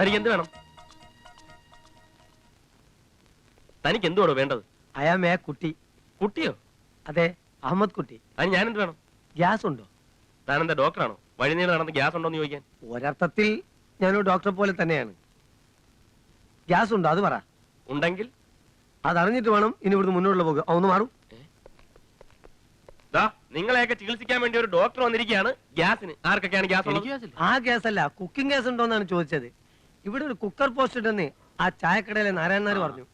തനിക്ക് എന്ത് വേണം? തനിക്ക് എന്തുവാണോ വേണ്ടത്? അയാമേ കുട്ടി. കുട്ടിയോ? അതെ, അഹമ്മദ് കുട്ടി. അതിന് ഞാൻ എന്ത് വേണം? ഗ്യാസ് ഉണ്ടോ? താനെന്താ ഡോക്ടറാണോ? വഴിനീള നടന്ന് ഗ്യാസ് ഉണ്ടോന്ന് ചോദിക്കാൻ? ഒരർത്ഥത്തിൽ ഞാനൊരു ഡോക്ടറെ പോലെ തന്നെയാണ്. ഗ്യാസ് ഉണ്ടോ അത് പറ. ഉണ്ടെങ്കിൽ അതറിഞ്ഞിട്ട് വേണം ഇനി ഇവിടുന്ന് മുന്നോട്ടുള്ള പോകുക. ഒന്ന് മാറും. നിങ്ങളെയൊക്കെ ചികിത്സിക്കാൻ വേണ്ടി ഒരു ഡോക്ടർ വന്നിരിക്കുകയാണ്. ഗ്യാസിന് ആർക്കൊക്കെയാണ് ഗ്യാസ് ഉള്ളത്? ആ ഗ്യാസ് അല്ല, കുക്കിംഗ് ഗ്യാസ് ഉണ്ടോന്നാണ് ചോദിച്ചത്. ഇവിടെ ഒരു കുക്കർ പോസ്റ്റ് ഉണ്ടെന്ന് ആ ചായക്കടയിലെ നാരായണനാർ പറഞ്ഞു.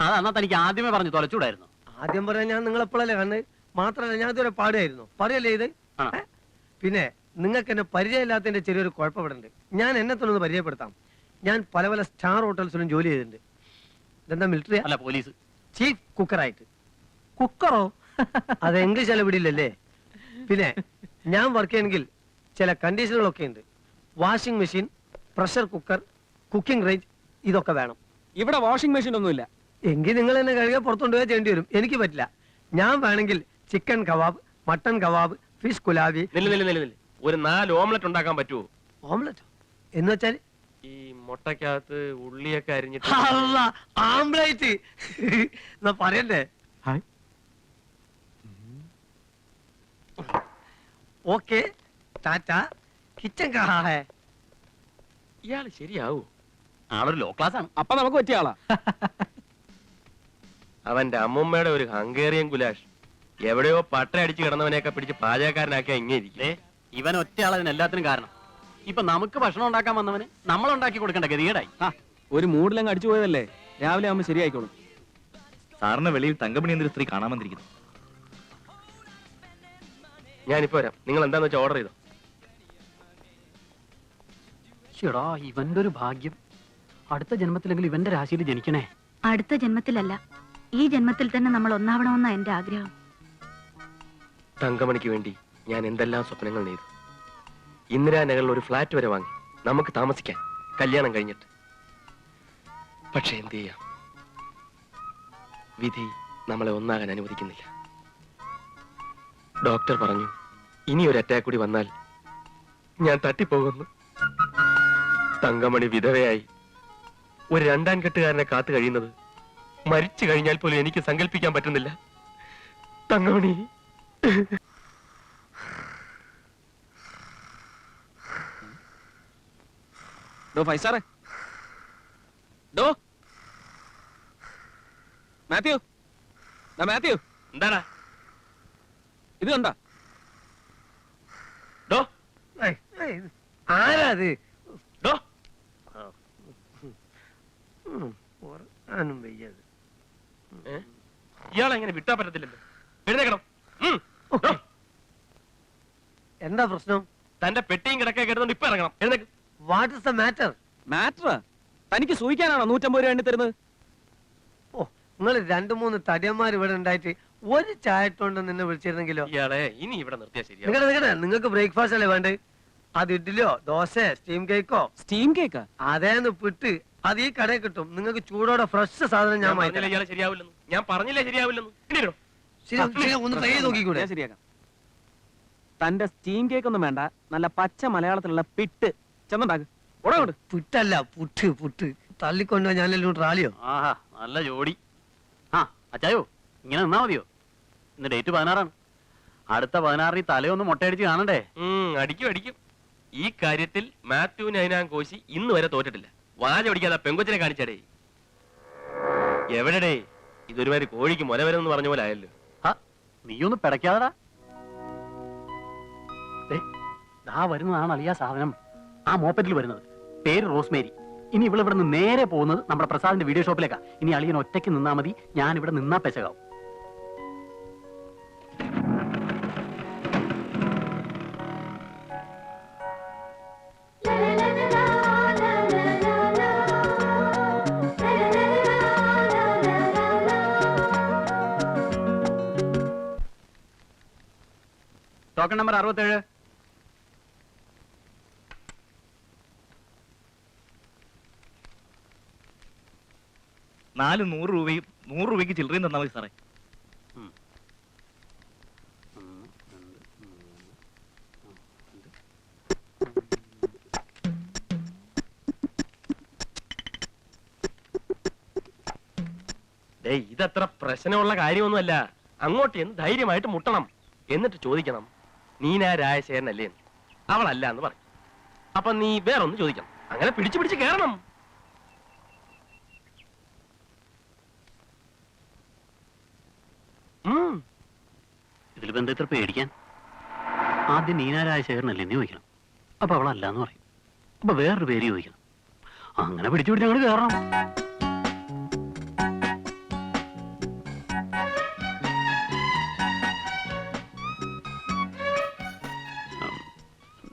അതെന്നാ തനിക്ക് ആദ്യമേ പറഞ്ഞു തൊലച്ചൂടായിരുന്നു. ആദ്യം പറയാൻ ഞാൻ നിങ്ങളെപ്പോഴല്ലേ കണ്ണ്. മാത്രമല്ല ഞാൻ ഇതുവരെ പാടുമായിരുന്നു. പറയല്ലേ ഇത്. പിന്നെ നിങ്ങൾക്ക് എന്നെ പരിചയമില്ലാത്തതിന്റെ ചെറിയൊരു കുഴപ്പപ്പെടുന്നുണ്ട്. ഞാൻ എന്നെ തന്നെ ഒന്ന് പരിചയപ്പെടുത്താം. ഞാൻ പല പല സ്റ്റാർ ഹോട്ടൽസിലും ജോലി ചെയ്തിട്ടുണ്ട്. ഇതെന്താ മിലിറ്ററി അല്ല, പോലീസ്. ചീഫ് കുക്കറായിട്ട്. കുക്കറോ? അത് ഇംഗ്ലീഷ് അല്ല പിടിയില്ലല്ലേ. പിന്നെ ഞാൻ വർക്ക് ചെയ്യണമെങ്കിൽ ചില കണ്ടീഷനുകളൊക്കെ ഉണ്ട്. Washing machine, pressure cooker, cooking range, ഇതൊക്കെ വേണം. ഇവിടെ വാഷിംഗ് മെഷീൻ ഒന്നുമില്ല. എങ്കിൽ നിങ്ങൾ എന്നെ കഴുകാൻ പുറത്തുകൊണ്ടുപോയാൽ ചെയ്യേണ്ടി വരും. എനിക്ക് പറ്റില്ല. ഞാൻ വേണമെങ്കിൽ chicken kebab, mutton kebab, fish കുലാബി. ഒരു 4 ഓംലെറ്റ് ഉണ്ടാക്കാൻ പറ്റുമോ? ഓംലെറ്റോ എന്ന് വെച്ചാൽ? ഈ മുട്ടക്കകത്ത് ഉള്ളിയൊക്കെ അരിഞ്ഞിട്ട് ആംബ്ലേറ്റ് എന്നാ പറയണ്ടേ? ഓക്കെ ടാറ്റ. കിച്ചൻ കഹാ ഹേ? ഇയാള് ശരിയാവൂ? ആളൊരു ലോ ക്ലാസ് ആണ്. അപ്പൊ നമുക്ക് പറ്റിയ ആളാ. അവന്റെ അമ്മൂമ്മയുടെ ഒരു ഹംഗേറിയൻ ഗുലാഷ്. എവിടെയോ പട്ട അടിച്ച് കിടന്നവനെയൊക്കെ പിടിച്ച് പാചകക്കാരനാക്കിയാ ഇങ്ങനെ ഇരിക്കേ. ഇവൻ ഒറ്റയാളതിന് എല്ലാത്തിനും കാരണം. ഇപ്പൊ നമുക്ക് ഭക്ഷണം ഉണ്ടാക്കാൻ വന്നവന് നമ്മൾ ഉണ്ടാക്കി കൊടുക്കേണ്ട ഗതികേടായി. ഒരു മൂഡിലങ്ങ് അടിച്ചു പോയതല്ലേ, രാവിലെ ആവുമ്പോ ശരിയായിക്കോളും. സാറിന് വെളിയിൽ തങ്കമണി എന്നൊരു സ്ത്രീ കാണാൻ വന്നിരിക്കുന്നു. ഞാനിപ്പോ വരാം. നിങ്ങൾ എന്താന്ന് വെച്ചാൽ ഓർഡർ ചെയ്തോ. ചേടാ, ഇവന്റെ ഒരു ഭാഗ്യം. അടുത്ത ജന്മത്തിലെങ്കിലും ഇവന്റെ രാശിയിൽ ജനിക്കണേ. അടുത്ത ജന്മത്തിലല്ല, ഈ ജന്മത്തിൽ തന്നെ നമ്മൾ ഒന്നാവണമെന്നാ എന്റെ ആഗ്രഹം. തങ്കമണിക്ക് വേണ്ടി ഞാൻ എന്തെല്ലാം സ്വപ്നങ്ങൾ നെയ്തു. ഇന്ദിരാനഗറിൽ ഒരു ഫ്ലാറ്റ് വരെ വാങ്ങി നമുക്ക് താമസിക്കാൻ, കല്യാണം കഴിഞ്ഞിട്ട്. പക്ഷെ എന്ത് ചെയ്യാം, വിധി നമ്മളെ ഒന്നാകാൻ അനുവദിക്കുന്നില്ല. ഡോക്ടർ പറഞ്ഞു ഇനി ഒരു അറ്റാക്ക് കൂടി വന്നാൽ ഞാൻ തട്ടിപ്പോകുന്നു. തങ്കമണി വിധവയായി ഒരു 2ാം കെട്ടുകാരനെ കാത്തു കഴിയുന്നത് മരിച്ചു കഴിഞ്ഞാൽ പോലും എനിക്ക് സങ്കല്പിക്കാൻ പറ്റുന്നില്ല. തങ്കമണി ഫൈസാറേ, മാത്യു, മാത്യു, എന്താടാ ഇത് കണ്ട? ആരാത്? ഇയാളെങ്ങനെ വിട്ടാ പറ്റത്തില്ലല്ലോ. എഴുന്നേക്കണം. എന്താ പ്രശ്നം? തന്റെ പെട്ടിയും കിടക്കെ കേട്ടുകൊണ്ട് ഇപ്പൊ ഇറങ്ങണം. എഴുന്നേക്ക്. What is the matter? മാറ്ററാ? തനിക്ക് സൂഹിക്കാനാണോ 150 രൂപ എണ്ണി തരുന്നത്? ഓ, നിങ്ങൾ 2-3 തടിയന്മാർ ഇവിടെ ഉണ്ടായിട്ട് ഒരു ചായട്ടോണ്ട് നിന്നെ വിളിച്ചിരുന്നെങ്കിലോ? ഇയാളെ ഇനി ഇവിടെ നിർത്തിയാ ശരിയാ. നിങ്ങൾക്ക് ബ്രേക്ക്ഫാസ്റ്റ് അല്ലേ വേണ്ടേ? അത് ഇഡ്ഡലിയോ ദോശ സ്റ്റീം കേക്കോ? സ്റ്റീം കേക്കാ? അതേന്ന് പിട്ട് അത് ഈ കടയിൽ കിട്ടും. നിങ്ങൾക്ക് ചൂടോടെ ഫ്രഷ് സാധനം ഞാൻ ഇയാളെ ശരിയാവില്ലെന്ന് ഞാൻ പറഞ്ഞില്ലേ. ശരിയാവില്ലെന്ന് ഒന്ന് ട്രൈ ചെയ്ത് നോക്കിക്കൂടെ? ശരിയാക്കാം. തന്റെ സ്റ്റീം കേക്ക് ഒന്നും വേണ്ട, നല്ല പച്ച മലയാളത്തിലുള്ള പിട്ട് ചെന്നുണ്ടാക്ക്. പുട്ടല്ല, പുട്ട്. പുട്ട് തള്ളിക്കൊണ്ടോ ഞാനെല്ലാം ട്രാലിയോ? ആഹാ, നല്ല ജോഡി. അച്ചായോ, ഇങ്ങനെ നിന്നാ മതിയോ? ഇന്ന് ഡേറ്റ് 16 അടുത്ത 16 തലയൊന്ന് മുട്ടയടിച്ച് കാണണ്ടേ? അടിക്കും. ഈ കാര്യത്തിൽ മാത്യു നൈനാൻ കോശി ഇന്ന് വരെ തോറ്റിട്ടില്ല. വാച പിടിക്കാതെ പെങ്കൊച്ചിനെ കാണിച്ചടേ. എവിടെടേ? ഇതൊരുമാതിരി കോഴിക്ക് മുല വരുമെന്ന് പറഞ്ഞ പോലെ ആയല്ലോ. നീയൊന്ന് പിടയ്ക്കാതടാ. വരുന്നതാണ് അളിയാ സാധനം. ആ മോപ്പറ്റിൽ വരുന്നത്. പേര് റോസ്മേരി. ഇനി ഇവിടെ നിന്ന് നേരെ പോകുന്നത് നമ്മുടെ പ്രസാദിന്റെ വീഡിയോ ഷോപ്പിലേക്കാ. ഇനി അളിയൻ ഒറ്റയ്ക്ക് നിന്നാ മതി. ഞാൻ ഇവിടെ നിന്നാ പെശകാവും. Token number 67. നാല് 100 രൂപയും 100 രൂപയ്ക്ക് ചില്ലറയും തന്നാൽ മതി സാറേ. ഇതത്ര പ്രശ്നമുള്ള കാര്യമൊന്നുമല്ല. അങ്ങോട്ട് എന്ന് ധൈര്യമായിട്ട് മുട്ടണം. എന്നിട്ട് ചോദിക്കണം, നീനാ രാജശേഖരനല്ലേ? അവളല്ല എന്ന് പറയും. അപ്പൊ നീ വേറൊന്ന് ചോദിക്കണം. അങ്ങനെ പിടിച്ചു പിടിച്ച് കേറണം. ഇതിൽ ബന്ധം ഇത്ര പേടിക്കാൻ? ആദ്യം നീന രാജശേഖരനല്ലേ എന്ന് ചോദിക്കണം. അപ്പൊ അവളല്ല എന്ന് പറയും. അപ്പൊ വേറൊരു പേര് ചോദിക്കണം. അങ്ങനെ പിടിച്ചു പിടിച്ച് അങ്ങോട്ട് കയറണം.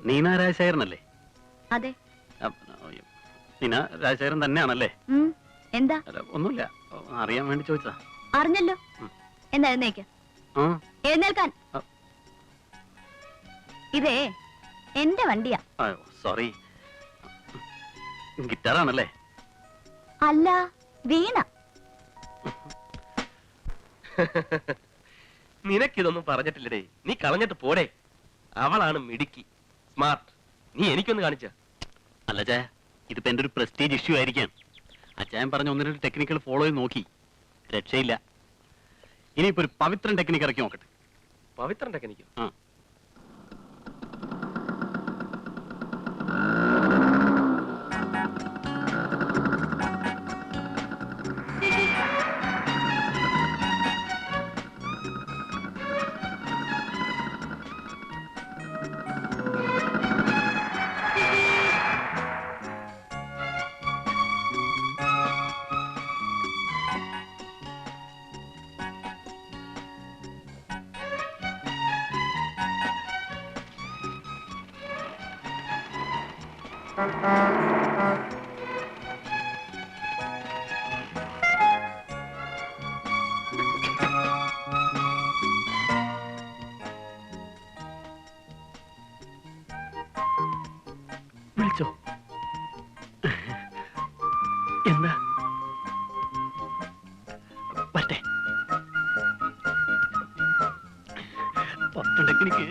നീന രാജശേഖരനല്ലേ? അതെ. നീന രാജശേഖരൻ തന്നെയാണല്ലേ? എന്താ? അല്ല, ഒന്നുമില്ല, അറിയാൻ വേണ്ടി ചോദിച്ചതാ. അറിഞ്ഞല്ലോ. എന്നാ എഴുന്നേക്ക്. എഴുന്നേൽക്കാൻ. ഇതേ എന്റെ വണ്ടിയാ. സോറി. ഗിറ്റാറാണല്ലേ? അല്ല, വീണ. നിനക്കിതൊന്നും പറഞ്ഞിട്ടില്ലടേ. നീ കളഞ്ഞിട്ട് പോടേ. അവളാണ് മിടുക്കി, സ്മാർട്ട്. നീ എനിക്കൊന്ന് കാണിച്ച. അല്ല ചായ, ഇതിപ്പോ എന്റെ ഒരു പ്രസ്റ്റീജ് ഇഷ്യൂ ആയിരിക്കാം. അച്ചായൻ പറഞ്ഞ ഒന്ന് രണ്ട് ടെക്നിക്കൽ ഫോളോ ചെയ്ത് നോക്കി, രക്ഷയില്ല. ഇനിയിപ്പോ ഒരു പവിത്രൻ ടെക്നിക്ക് ഇറക്കി നോക്കട്ടെ. പവിത്രൻ ടെക്നിക്കോ? ആ. വിളിച്ചോ? എന്താ? പറ്റേ പത്ത് ടെക്നിക്ക്.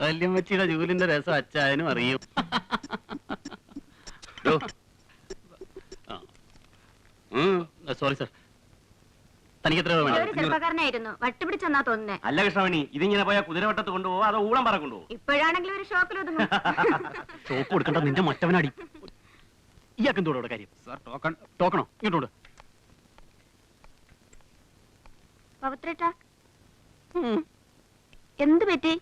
വല്യമ്മച്ചിയുടെ ജൂലിന്റെ രസം അച്ചായനും അറിയും. സോറി സാർ, തനിക്ക് എത്ര രൂപ? ചെറുപ്പക്കാരനായിരുന്നു, വട്ടുപിടിച്ചെന്നാ തോന്നുന്നേ. അല്ല കൃഷ്ണമണി, ഇതിങ്ങനെ പോയാൽ കുതിരവട്ടത്ത് കൊണ്ടുപോവോ അതോ ഊളം പറ കൊണ്ടുപോകും? ഇപ്പോഴാണെങ്കിലും ഒരു ഷോപ്പിൽ ഒതുങ്ങും. ഷോപ്പ് കൊടുക്കണ്ട, നിന്റെ മറ്റവനടി. ഇയാൾക്ക് എന്തോടെ കാര്യം? Sir token. ടോക്കണോ? ഇങ്ങോട്ട്. പവിത്രേട്ടാ, എന്ത് പറ്റി?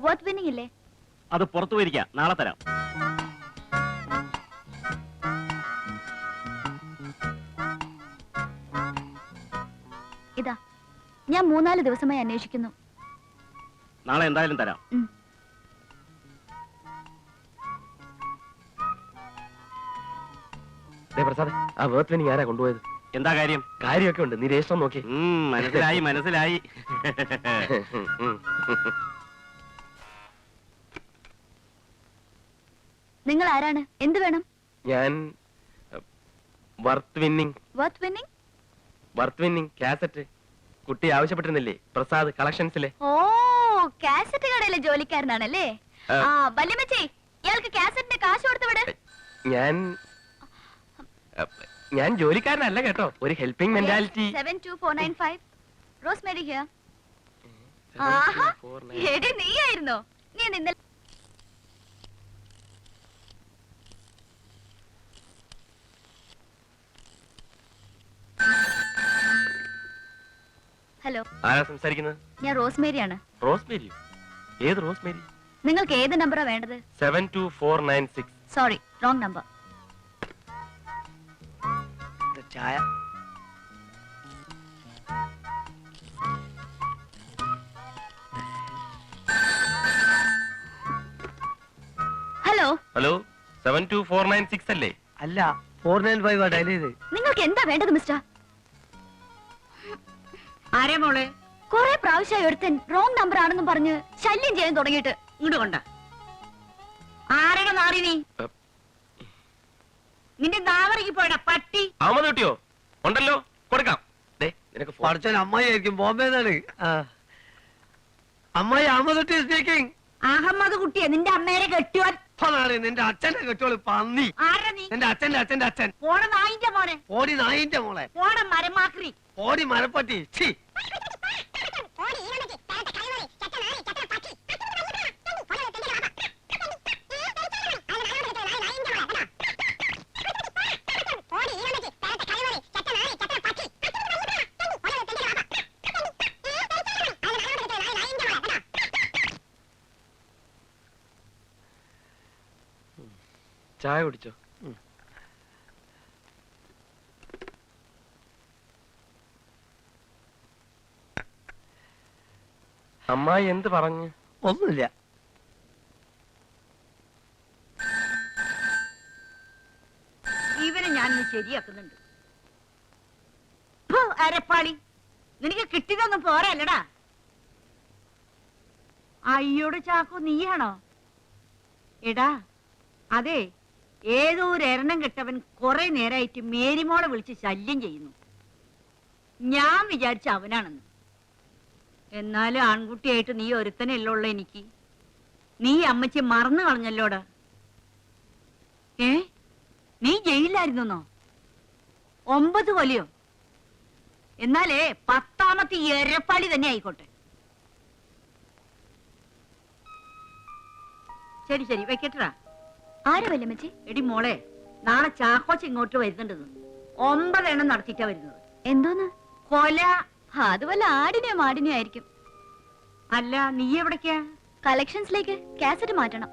വോട്ട് വിന്നിംഗ് ഇല്ലേ? അത് പുറത്തു പോയിരിക്കാം, നാളെ തരാം. ഇതാ, ഞാൻ 3-4 ദിവസമായി അന്വേഷിക്കുന്നു. നാളെ എന്തായാലും തരാം. പ്രസാദ്, ആ വേർത്ത് വിന്നിംഗ് ആരാ കൊണ്ടുപോയത്? എന്താ കാര്യം? കാര്യമൊക്കെ ഉണ്ട്, നീ രജിസ്റ്റർ നോക്കി. മനസ്സിലായി മനസ്സിലായി. നിങ്ങൾ ആരാണ്? എന്ത് വേണം? ഞാൻ worth winning. Worth winning? Worth winning cassette കുട്ടി ആവശ്യപ്പെട്ടിരുന്നില്ലേ പ്രസാദ് കളക്ഷൻസിലെ? ഓ, കാസറ്റ് കടയിലെ ജോലിക്കാരനാണല്ലേ? ആ, വല്യമ്മച്ചി, ഇയാൾക്ക് കാസറ്റിന്റെ കാശ് കൊടുത്തു വിട്. ഞാൻ ജോലിക്കാരനല്ല കേട്ടോ, ഒരു ഹെൽപ്പിംഗ് മെന്റാലിറ്റി. 72495 Rosemary here. ആഹാ, എടി നീയായിരുന്നോ? നീ ഇന്നലെ ഹലോ, ആരാ സംസാരിക്കുന്നത്? ഞാൻ റോസ്മേരിയാണ്. റോസ്മേരിയോ? ഏത് റോസ്മേരി? നിങ്ങൾക്ക് ഏത് നമ്പറാ വേണ്ടത്? 72496. Sorry, wrong number. ചായ. ഹലോ ഹലോ, 72496 അല്ലേ? അല്ല, 495 ഡയൽ ചെയ്ത്. നിങ്ങൾക്ക് എന്താ വേണ്ടത് മിസ്റ്റർ? ആരേ മോളെ? കുറെ പ്രാവശ്യമായി ഒരുത്തൻ റോങ് നമ്പർ ആണെന്നും പറഞ്ഞ് ശല്യം ചെയ്യാൻ തുടങ്ങിയിട്ട്. ഇങ്ങോട്ട് കൊണ്ട. ആരുടെ നാറി നീ? നിന്റെ നാവറിക്ക് പോയടാ പട്ടി. അഹമ്മദ് കുട്ടിയോ? ഉണ്ടല്ലോ, കൊടുക്കാം. ദേ, നിനക്ക് ഫോൺ. പഠിച്ചൻ അമ്മായി ആയിരിക്കും, ബോംബെന്നാണ്. അമ്മായി, അഹമ്മദ് സ്പീക്കിംഗ്. അഹമ്മദ് കുട്ടിയെ നിന്റെ അമ്മേരെ കെട്ടിയോൻ. അതാണ് നിന്റെ അച്ഛന്റെ കെട്ടോള് പന്നി. ആരാ നീ? നിന്റെ അച്ഛന്റെ അച്ഛൻ. പോണ നായിന്റെ മോനെ. ഓടി നായിന്റെ മോളെ. പോണ മരമാക്രി. ഓടി മരപ്പട്ടി. ഛീ. ചായ കുടിച്ചോ? അമ്മായി എന്ത് പറഞ്ഞു? ഒന്നുമില്ല. ഇവനെ ഞാനിന്ന് ശരിയാക്കുന്നുണ്ട്. അരപ്പാളി, നിനക്ക് കിട്ടിയതൊന്നും പോരല്ലടാ. അയ്യോട് ചാക്കോ, നീയാണോ? എടാ, അതെ, ഏതോ ഒരു എരണം കെട്ടവൻ കുറെ നേരമായിട്ട് മേരിമോളെ വിളിച്ച് ശല്യം ചെയ്യുന്നു. ഞാൻ വിചാരിച്ച അവനാണെന്ന്. എന്നാലും ആൺകുട്ടിയായിട്ട് നീ ഒരുത്തനല്ലേ ഉള്ള എനിക്ക്. നീ അമ്മച്ചി മറന്നു കളഞ്ഞല്ലോടാ. നീ ജയിലിലായിരുന്നോ? 9 കൊല്ലയോ? എന്നാലേ 10ാമത്തെ എരപ്പാളി തന്നെ ആയിക്കോട്ടെ. ശരി ശരി, വെക്കട്ടാ. ആരാ വല്യമ്മച്ചി? എടി മോളെ, നാളെ ചാക്കോച്ച് ഇങ്ങോട്ട് വരുന്നുണ്ടെന്ന്. 9 എണ്ണം നടത്തിയിട്ടാ വരുന്നത്. എന്തോന്ന്? കൊല. അത് വല്ല ആടിനെയോ മാടിനെയോ ആയിരിക്കും. അല്ല, നീ എവിടേക്കാ? കളക്ഷൻസിലേക്ക് കാസറ്റ് മാറ്റണം.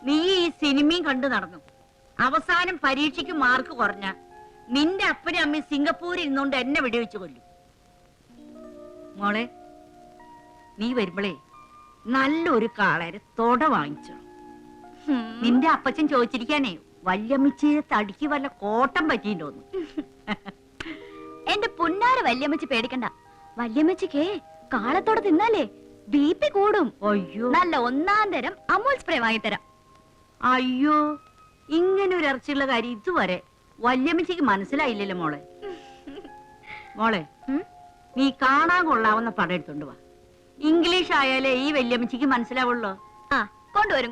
നീ ഈ സിനിമയും കണ്ടു നടന്നു. അവസാനം പരീക്ഷയ്ക്ക് മാർക്ക് കുറഞ്ഞ നിന്റെ അപ്പനും അമ്മയും സിംഗപ്പൂരിൽ ഇരുന്നോണ്ട് എന്നെ വെടിവെച്ച് കൊല്ലും. മോളെ, നീ വരുമ്പളേ നല്ലൊരു കാളരെ തൊട വാങ്ങിച്ചോ. നിന്റെ അപ്പച്ചൻ ചോദിച്ചിരിക്കാനേ, വല്യമ്മച്ചിയെ തടിക്ക് വല്ല കോട്ടം പറ്റിയിട്ടോന്നു. എന്റെ പുന്നാര വല്യമ്മച്ചി പേടിക്കണ്ട. വല്യമ്മച്ചിക്ക് കാളത്തോടെ തിന്നാലേ BP കൂടും. അയ്യോ, നല്ല 1ാം തരം അമൂൽ സ്പ്രേ വാങ്ങിത്തരാം. അയ്യോ, ഇങ്ങനെ ഒരു ഇറച്ചിയുള്ള കാര്യം ഇതുവരെ വല്യമ്മച്ചിക്ക് മനസ്സിലായില്ലല്ലോ മോളെ. മോളെ, നീ കാണാൻ കൊള്ളാവുന്ന പടം എടുത്തോണ്ട് വാ. ഇംഗ്ലീഷ് ആയാലേ ഈ വല്യമ്മച്ചിക്ക് മനസ്സിലാവുള്ളൂ. ആ,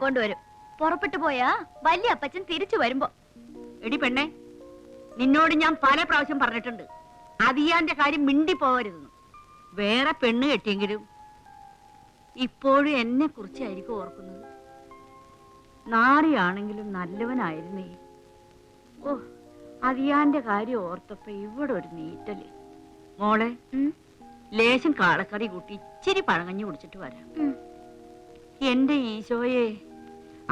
കൊണ്ടുവരും. പുറപ്പെട്ടു പോയാ വലിയ അപ്പച്ചൻ തിരിച്ചു വരുമ്പോ. എടി പെണ്ണെ, നിന്നോട് ഞാൻ പല പ്രാവശ്യം പറഞ്ഞിട്ടുണ്ട്, അതിയാന്റെ കാര്യം മിണ്ടി പോവരുതെന്ന്. വേറെ പെണ്ണ് കെട്ടിയെങ്കിലും ഇപ്പോഴും എന്നെ കുറിച്ചായിരിക്കും ഓർക്കുന്നത്. നാറിയാണെങ്കിലും നല്ലവനായിരുന്നേ. ഓ, അതിയാന്റെ കാര്യം ഓർത്തപ്പോ ഇവിടെ ഒരു നീറ്റല്. മോളെ, ലേശം കാളക്കറി കൂട്ടി ഇച്ചിരി പഴങ്ങഞ്ഞു കുടിച്ചിട്ട് വരാം. എന്റെ ഈശോയെ,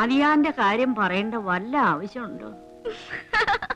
അതിയാന്റെ കാര്യം പറയേണ്ട വല്ല ആവശ്യമുണ്ടോ?